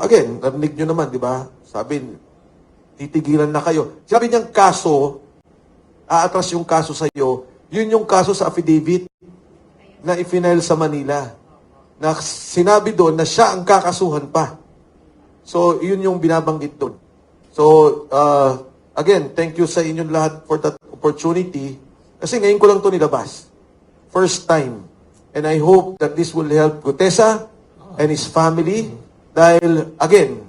again, narinig nyo naman, di ba? Sabi, titigilan na kayo. Sabi niyang kaso, aatras yung kaso sa iyo, yun yung kaso sa affidavit na i-file sa Manila. Na sinabi doon na siya ang kakasuhan pa. So, yun yung binabanggit doon. So, again, thank you sa inyong lahat for that opportunity. Kasi ngayon ko lang ito nilabas. First time. And I hope that this will help Gutesa and his family. Dahil, again,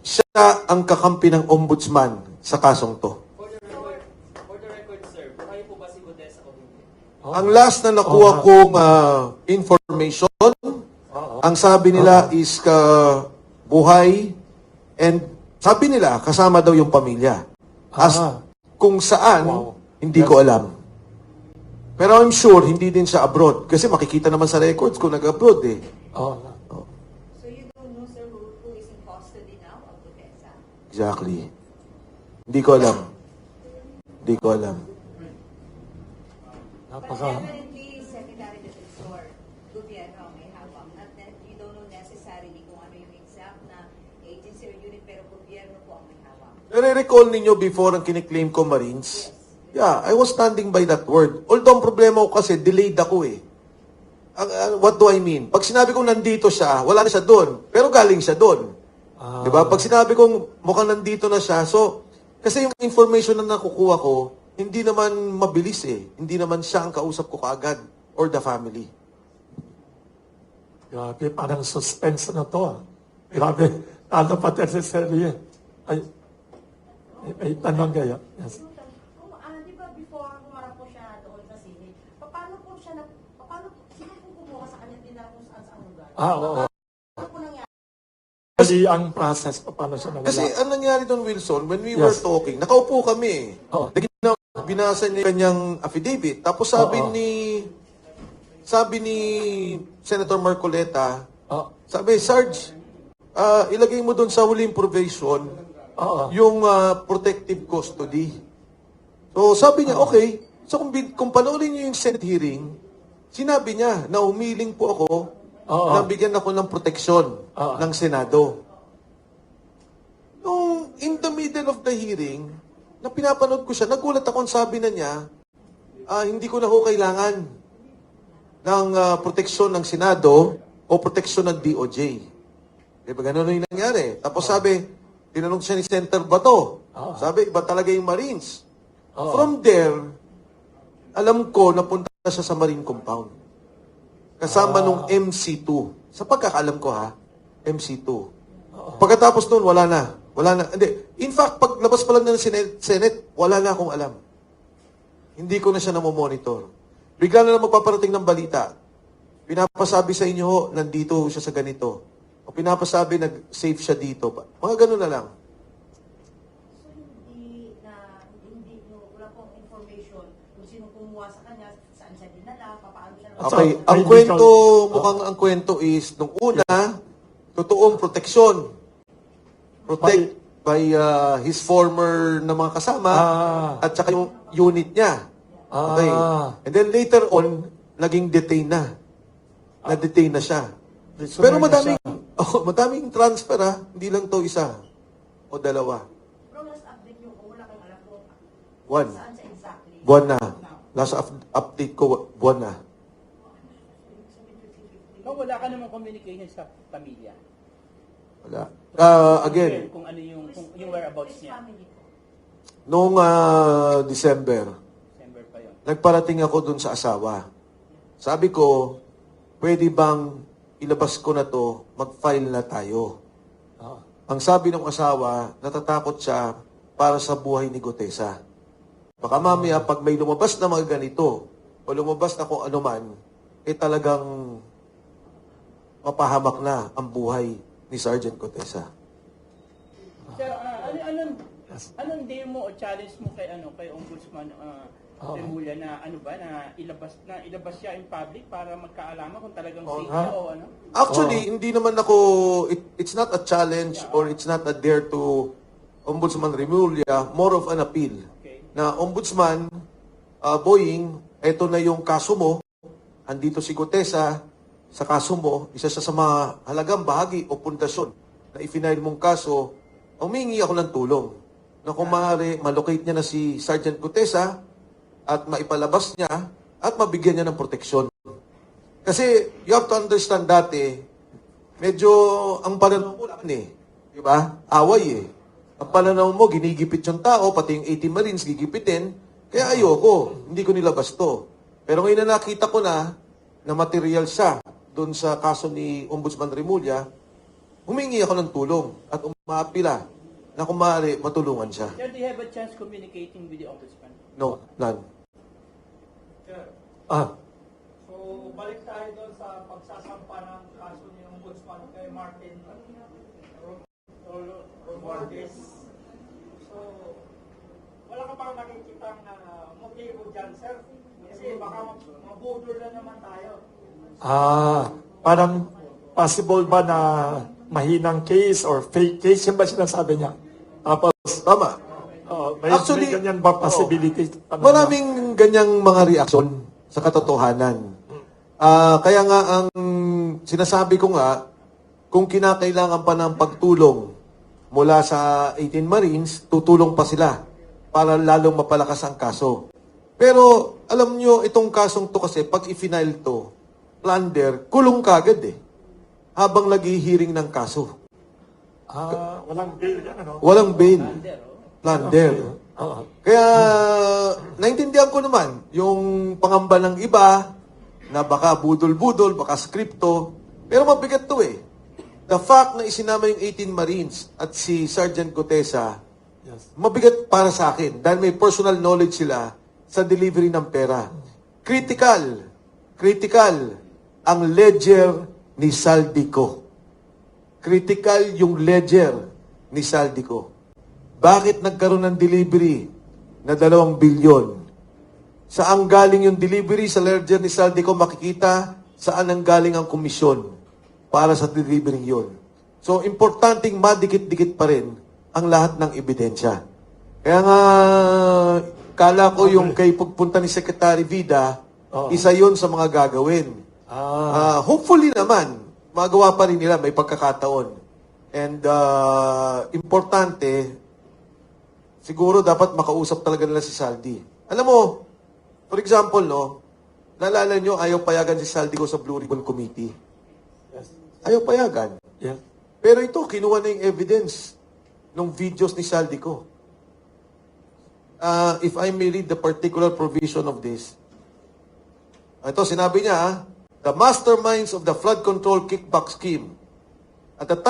siya ang kakampi ng ombudsman sa kasong to. For the record, sir, buhay po ba si Gutesa o hindi? Ang last na nakuha kong information, ang sabi nila is buhay, and sabi nila kasama daw yung pamilya. As kung saan, hindi ko alam. Pero I'm sure hindi din siya abroad kasi makikita naman sa records kung nag-abroad eh. So you don't know, sir, who is in custody now of Gutesa? Exactly. Hindi ko alam. Hindi ko alam. But definitely, Secretary de Tesor, gobyerno may hawak. Not that you don't know necessarily kung ano yung exact na agency or unit, pero gobyerno po ang may hawak. Nare-recall ninyo before ang kiniklaim ko Marines? Yeah, I was standing by that word. Although ang problema ko kasi, delayed ako eh. What do I mean? Pag sinabi kong nandito siya, wala na siya doon. Pero galing siya doon. Diba? Pag sinabi kong mukhang nandito na siya, so, kasi yung information na nakukuha ko, hindi naman mabilis eh. Hindi naman siya ang kausap ko kaagad or the family. Grabe, parang suspense na to. Grabe, lalo pa necessary. Ay, tanong kaya. Yes. Di ba before humarap po siya doon sa Senate, paano sino po kumuha sa kanya din kung saan lugar? Oo. Ano po nangyari? Kasi ang process, paano siya nawala? Kasi ang nangyari doon, Wilson, when we were talking, nakaupo kami. Binasa niya yung kanyang affidavit. Tapos sabi ni Senator Marcoleta, sabi, Sarge, ilagay mo doon sa huling provision yung protective custody. So sabi niya, okay. So kung panoorin niyo yung Senate hearing, sinabi niya na umiling po ako na bigyan ako ng proteksyon ng Senado. Nung in the middle of the hearing, na pinapanood ko siya, nagulat ako ang sabi na niya, hindi ko na ho kailangan ng proteksyon ng Senado o proteksyon ng DOJ. Diba ganun yung nangyari? Tapos sabi, tinanong siya ni Senator Bato. Sabi, iba talaga yung Marines. From there, alam ko napunta siya sa Marine Compound. Kasama nung MC2. Sa pagkakaalam ko ha, MC2. Pagkatapos nun, wala na. Wala na. Hindi. In fact, pag labas pa lang ng Senate, wala na akong alam. Hindi ko na siya namomonitor. Bigla na lang magpaparating ng balita. Pinapasabi sa inyo ho, nandito siya sa ganito. O pinapasabi, nag-save siya dito. Mga ganun na lang. So hindi wala pong information kung sino kumuha sa kanya, saan siya dinala, paano siya Okay. Ang kwento, mukhang ang kwento is, nung una, totoong proteksyon. Protect by his former na mga kasama at saka yung unit niya. Okay. And then later on, naging detain na. Na-detain na siya. Pero madaming transfer ha. Hindi lang to isa o dalawa. Pero last update nyo, kung wala kang alam kung One. saan siya exactly. Buwan na. Last update ko, buwan na. No, wala ka namang communication sa pamilya. Wala. Again, Kung ano yung whereabouts niya. Family po. noong December, December pa yun. nagparating ako dun sa asawa. Sabi ko, pwede bang ilabas ko na to, mag-file na tayo. Ang sabi ng asawa, natatakot siya para sa buhay ni Gutesa. Baka mamaya, pag may lumabas na mga ganito, o lumabas na kung ano man, talagang mapahamak na ang buhay ni Sergeant Gutesa. Sir, anong demo o challenge mo kay Ombudsman Remulla na ilabas siya in public para magkaalaman kung talagang safe siya o ano? Actually, hindi naman ako, it's not a challenge or it's not a dare to Ombudsman Remulla, more of an appeal. Okay. Na Ombudsman, Boying, eto na yung kaso mo, andito si Gutesa, sa kaso mo, isa siya sa mga halagang bahagi o pundasyon na ifinail mong kaso, humingi ako ng tulong. Na kung maaari, malocate niya na si Sergeant Gutesa at maipalabas niya at mabigyan niya ng proteksyon. Kasi you have to understand dati, medyo ang pananaw mo lang di ba? Away Ang pananaw mo, ginigipit yung tao, pati yung 18 Marines gigipitin, kaya ayoko, hindi ko nilabas to. Pero ngayon na nakita ko na material siya doon sa kaso ni Ombudsman Remulla, humingi ako ng tulong at umapila na kung maaari matulungan siya. Sir, do you have a chance communicating with the ombudsman? No, none. Ah, So, balik tayo doon sa pagsasampa ng kaso ni Ombudsman kay Martin Romualdez. So, wala ka parang nakikita na motibo dyan, sir? Kasi baka mabudol na naman tayo. parang possible ba na mahinang case or fake case? Yan ba sinasabi niya? Tapos, Tama. may Actually, ganyan ba possibility? Maraming ganyang mga reaksyon sa katotohanan. Kaya nga ang sinasabi ko nga, kung kinakailangan pa ng pagtulong mula sa 18 Marines, tutulong pa sila para lalong mapalakas ang kaso. Pero alam nyo, itong kasong to kasi, pag i-final to, plunder, kulong kagad habang nag-hearing ng kaso. Walang bail yan, ano? Walang bail. Under, Plunder. Oo. Kaya, naintindihan ko naman yung pangamba ng iba na baka budol-budol, baka skripto. Pero mabigat to The fact na isinama yung 18 Marines at si Sergeant Gutesa, Yes. mabigat para sa akin dahil may personal knowledge sila sa delivery ng pera. Critical ang ledger ni Saldico. Critical yung ledger ni Saldico. Bakit nagkaroon ng delivery na 2 bilyon? Saan galing yung delivery sa ledger ni Saldico, makikita saan ang galing ang komisyon para sa delivery yun. So, importanteng madikit-dikit pa rin ang lahat ng ebidensya. Kaya nga, kala ko yung kay pagpunta ni Secretary Vida, isa yon sa mga gagawin. Hopefully naman, magawa pa rin nila, may pagkakataon. And importante, siguro dapat makausap talaga nila si Saldi. Alam mo, for example, naalala nyo, ayaw payagan si Saldi ko sa Blue Ribbon Committee. Yes. Ayaw payagan. Yes. Pero ito, kinuha na yung evidence ng videos ni Saldi ko. If I may read the particular provision of this. Ito, sinabi niya, the masterminds of the flood control kickback scheme at the time